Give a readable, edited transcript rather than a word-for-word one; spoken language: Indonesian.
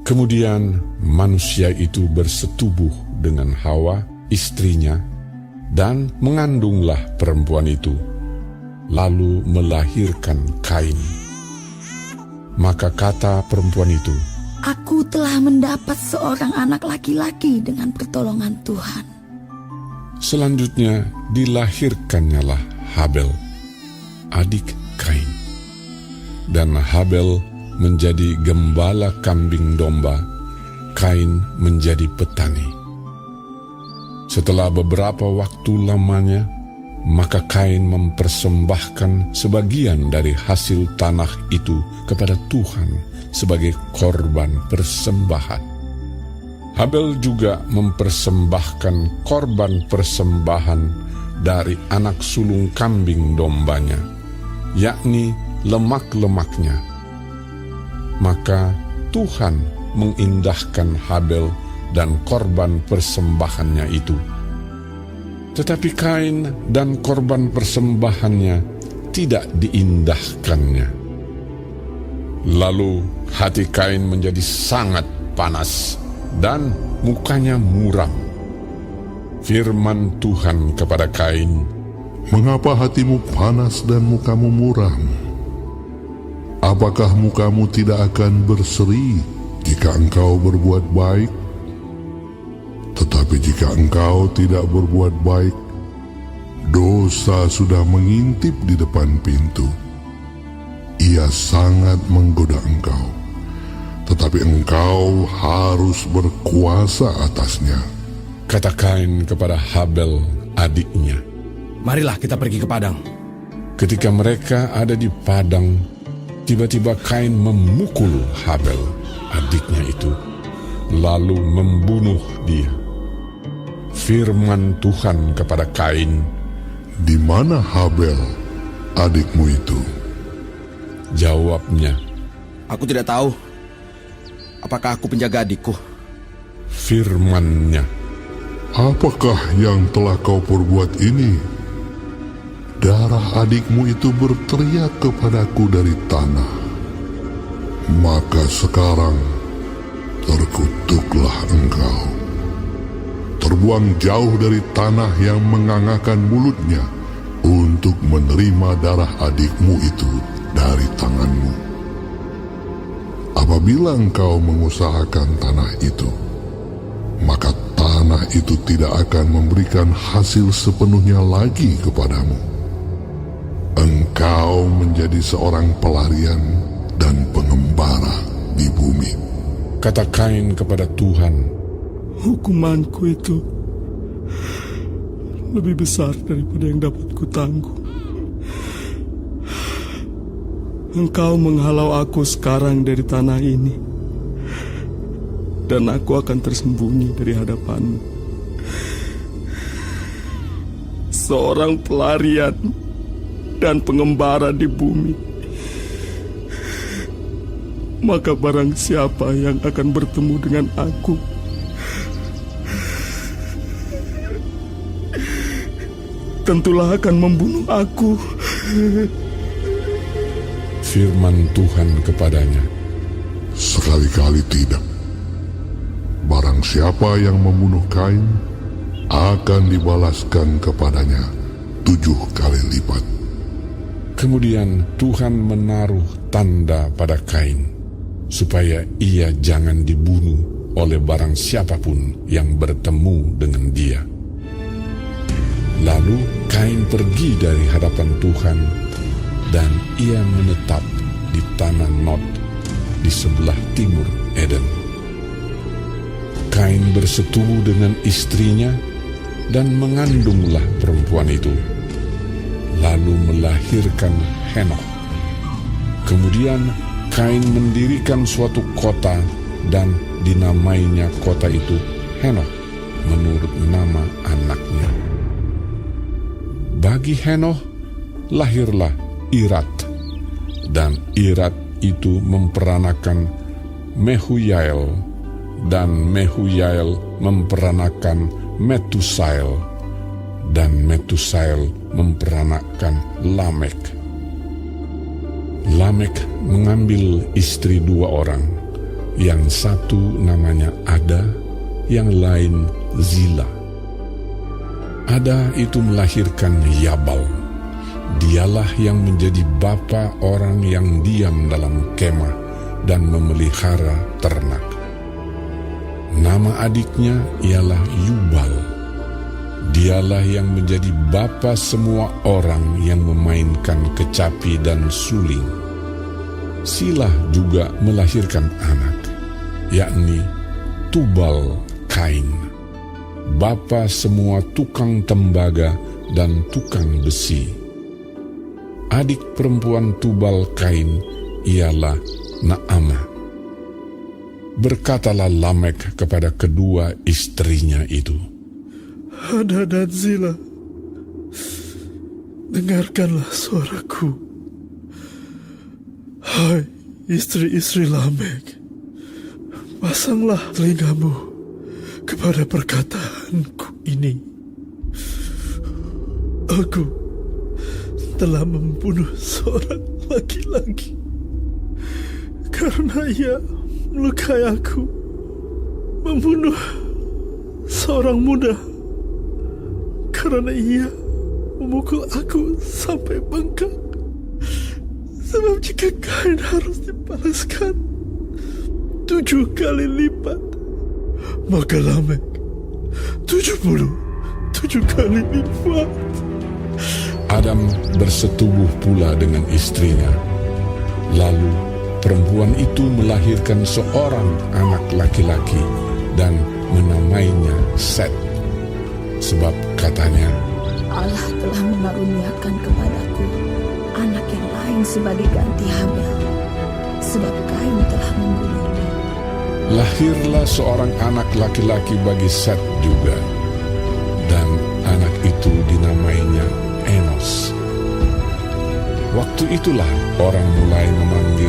Kemudian manusia itu bersetubuh dengan Hawa, istrinya, dan mengandunglah perempuan itu, lalu melahirkan Kain. Maka kata perempuan itu, "Aku telah mendapat seorang anak laki-laki dengan pertolongan Tuhan." Selanjutnya dilahirkannyalah Habel, adik Kain. Dan Habel menjadi gembala kambing domba, Kain menjadi petani. Setelah beberapa waktu lamanya, maka Kain mempersembahkan sebagian dari hasil tanah itu kepada Tuhan sebagai korban persembahan. Habel juga mempersembahkan korban persembahan dari anak sulung kambing dombanya, yakni lemak-lemaknya. Maka Tuhan mengindahkan Habel dan korban persembahannya itu. Tetapi Kain dan korban persembahannya tidak diindahkannya. Lalu hati Kain menjadi sangat panas dan mukanya muram. Firman Tuhan kepada Kain, "Mengapa hatimu panas dan mukamu muram? Apakah mukamu tidak akan berseri jika engkau berbuat baik? Tetapi jika engkau tidak berbuat baik, dosa sudah mengintip di depan pintu. Ia sangat menggoda engkau, tetapi engkau harus berkuasa atasnya." kata Kain kepada Habel adiknya. Marilah kita pergi ke padang. Ketika mereka ada di padang, tiba-tiba Kain memukul Habel, adiknya itu, lalu membunuh dia. Firman Tuhan kepada Kain, "Di mana Habel, adikmu itu?" Jawabnya, Aku tidak tahu. Apakah aku penjaga adikku? firman-Nya, "Apakah yang telah kau perbuat ini? Darah adikmu itu berteriak kepadaku dari tanah. Maka sekarang terkutuklah engkau. Terbuang jauh dari tanah yang mengangakkan mulutnya untuk menerima darah adikmu itu dari tanganmu. Apabila engkau mengusahakan tanah itu, maka tanah itu tidak akan memberikan hasil sepenuhnya lagi kepadamu. Engkau menjadi seorang pelarian dan pengembara di bumi." kata Kain kepada Tuhan, Hukumanku itu lebih besar daripada yang dapat kutanggung. Engkau menghalau aku sekarang dari tanah ini, dan aku akan tersembunyi dari hadapanmu. Seorang pelarian dan pengembara di bumi. Maka barang siapa yang akan bertemu dengan aku, tentulah akan membunuh aku. firman Tuhan kepadanya, Sekali-kali tidak. Barang siapa yang membunuh Kain akan dibalaskan kepadanya 7 kali lipat. Kemudian Tuhan menaruh tanda pada Kain, supaya ia jangan dibunuh oleh barang siapapun yang bertemu dengan dia. Lalu Kain pergi dari hadapan Tuhan, dan ia menetap di tanah Nod di sebelah timur Eden. Kain bersetubuh dengan istrinya dan mengandunglah perempuan itu, lalu melahirkan Henokh. Kemudian Kain mendirikan suatu kota dan dinamainya kota itu Henokh menurut nama anaknya. Bagi Henokh lahirlah Irat, dan Irat itu memperanakan Mehuyael, dan Mehuyael memperanakan Metusael, dan Metusael memperanakan Lamek. Lamek mengambil istri 2 orang, yang satu namanya Ada, yang lain Zila. Ada itu melahirkan Yabal. Dialah yang menjadi bapa orang yang diam dalam kemah dan memelihara ternak. Nama adiknya ialah Yubal. Dialah yang menjadi bapa semua orang yang memainkan kecapi dan suling. Silah juga melahirkan anak, yakni Tubal Kain, bapa semua tukang tembaga dan tukang besi. Adik perempuan Tubal Kain ialah Naamah. Berkatalah Lamek kepada kedua istrinya itu, Ada dan Zila, dengarkanlah suaraku. Hai istri-istri Lamek, pasanglah telingamu kepada perkataanku ini. Aku telah membunuh seorang laki-laki karena ia melukai aku, membunuh seorang muda karena ia memukul aku sampai bengkak. Sebab jika Kain harus dibalaskan 7 kali lipat, maka Lamek 77 kali lipat. Adam bersetubuh pula dengan istrinya. Lalu perempuan itu melahirkan seorang anak laki-laki dan menamainya Set. Sebab katanya, Allah telah mengaruniakan kepadaku anak yang lain sebagai ganti Habel, sebab Kain telah membunuhnya. lahirlah seorang anak laki-laki bagi Set juga, dan anak itu dinamainya Enos. Waktu itulah orang mulai memanggil